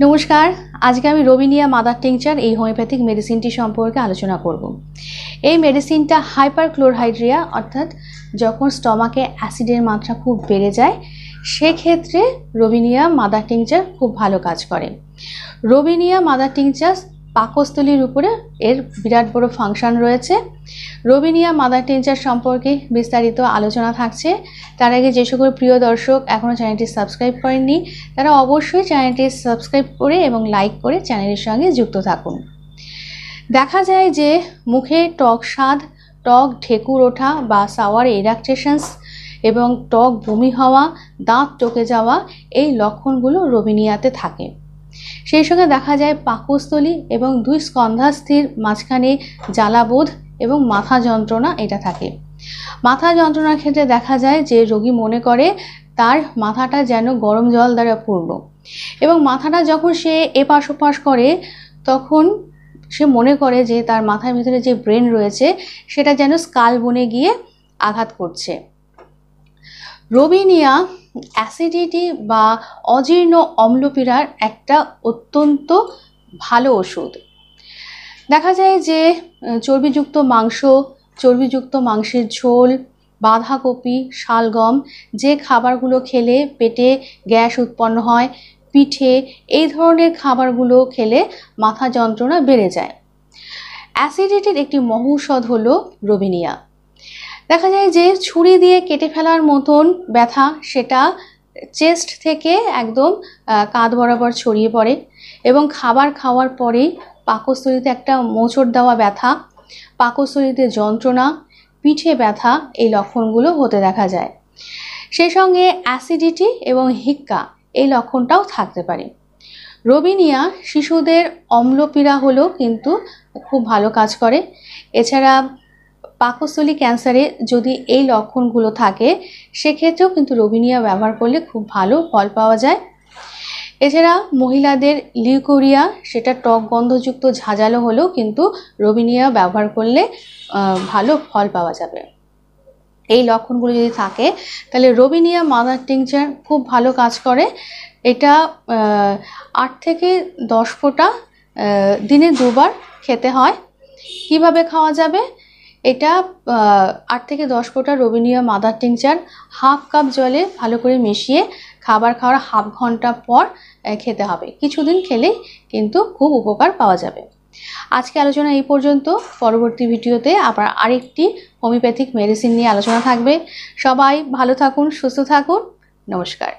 নমস্কার, আজকে আমি রবিনিয়া মাদার টিংচার এই হোমিওপ্যাথিক মেডিসিনটি সম্পর্কে আলোচনা করব। এই মেডিসিনটা হাইপারক্লোরহাইড্রিয়া অর্থাৎ যখন স্টমাকে অ্যাসিডের মাত্রা খুব বেড়ে যায় সেক্ষেত্রে রবিনিয়া মাদার টিংচার খুব ভালো কাজ করে। রবিনিয়া মাদার টিংচার পাকস্থলীর উপরে এর বিরাট বড় ফাংশন রয়েছে। রবিনিয়া মাদার টিংচার সম্পর্কে বিস্তারিত আলোচনা থাকছে। তার আগে যে সকল প্রিয় দর্শক এখনও চ্যানেলটি সাবস্ক্রাইব করেননি তারা অবশ্যই চ্যানেলটি সাবস্ক্রাইব করে এবং লাইক করে চ্যানেলের সঙ্গে যুক্ত থাকুন। দেখা যায় যে মুখে টক স্বাদ, টক ঢেকুর ওঠা বা সাওয়ার ইরাকটেশনস এবং টক বমি হওয়া, দাঁত টকে যাওয়া এই লক্ষণগুলো রবিনিয়াতে থাকে। সেই সঙ্গে দেখা যায় পাকস্থলী এবং দুই স্কন্ধাস্থির মাঝখানে জ্বালাবোধ এবং মাথা যন্ত্রণা এটা থাকে। মাথা যন্ত্রণার ক্ষেত্রে দেখা যায় যে রোগী মনে করে তার মাথাটা যেন গরম জল দ্বারা পূর্ণ এবং মাথাটা যখন সে এপাশ ওপাশ করে তখন সে মনে করে যে তার মাথার ভিতরে যে ব্রেন রয়েছে সেটা যেন স্কাল বনে গিয়ে আঘাত করছে। রবিনিয়া অ্যাসিডিটি বা অজীর্ণ অম্লপীড়ার একটা অত্যন্ত ভালো ওষুধ। দেখা যায় যে চর্বিযুক্ত মাংস, চর্বিযুক্ত মাংসের ঝোল, বাঁধাকপি, শালগম যে খাবারগুলো খেলে পেটে গ্যাস উৎপন্ন হয়, পিঠে এই ধরনের খাবারগুলো খেলে মাথা যন্ত্রণা বেড়ে যায়। অ্যাসিডিটির একটি মহৌষধ হলো রবিনিয়া। দেখা যায় যে ছুরি দিয়ে কেটে ফেলার মতন ব্যথা সেটা চেস্ট থেকে একদম কাঁধ বরাবর ছড়িয়ে পড়ে এবং খাবার খাওয়ার পরেই পাকস্থলীতে একটা মোচড় দেওয়া ব্যথা, পাকস্থলীতে যন্ত্রণা, পিঠে ব্যথা এই লক্ষণগুলো হতে দেখা যায়। সেই সঙ্গে অ্যাসিডিটি এবং হিক্কা এই লক্ষণটাও থাকতে পারে। রবিনিয়া শিশুদের অম্লপীড়া হলেও কিন্তু খুব ভালো কাজ করে। এছাড়া পাকস্থলী ক্যান্সারে যদি এই লক্ষণগুলো থাকে সেক্ষেত্রেও কিন্তু রবিনিয়া ব্যবহার করলে খুব ভালো ফল পাওয়া যায়। এছাড়া মহিলাদের লিউকোরিয়া সেটা টক গন্ধযুক্ত ঝাঁঝালো হলেও কিন্তু রবিনিয়া ব্যবহার করলে ভালো ফল পাওয়া যাবে। এই লক্ষণগুলো যদি থাকে তাহলে রবিনিয়া মাদার টিংচার খুব ভালো কাজ করে। এটা 8 থেকে 10 ফোঁটা দিনে 2 বার খেতে হয়। কিভাবে খাওয়া যাবে? এটা 8 থেকে 10 ফোঁটা Robinia mother tincture half cup জলে ভালো করে মিশিয়ে খাবার খাওয়ার হাফ ঘন্টা পর খেতে হবে। কিছুদিন খেলেই কিন্তু খুব উপকার পাওয়া যাবে। আজকে আলোচনা এই পর্যন্ত। পরবর্তী ভিডিওতে আবার আরেকটি হোমিওপ্যাথিক মেডিসিন নিয়ে আলোচনা থাকবে। সবাই ভালো থাকুন, সুস্থ থাকুন। নমস্কার।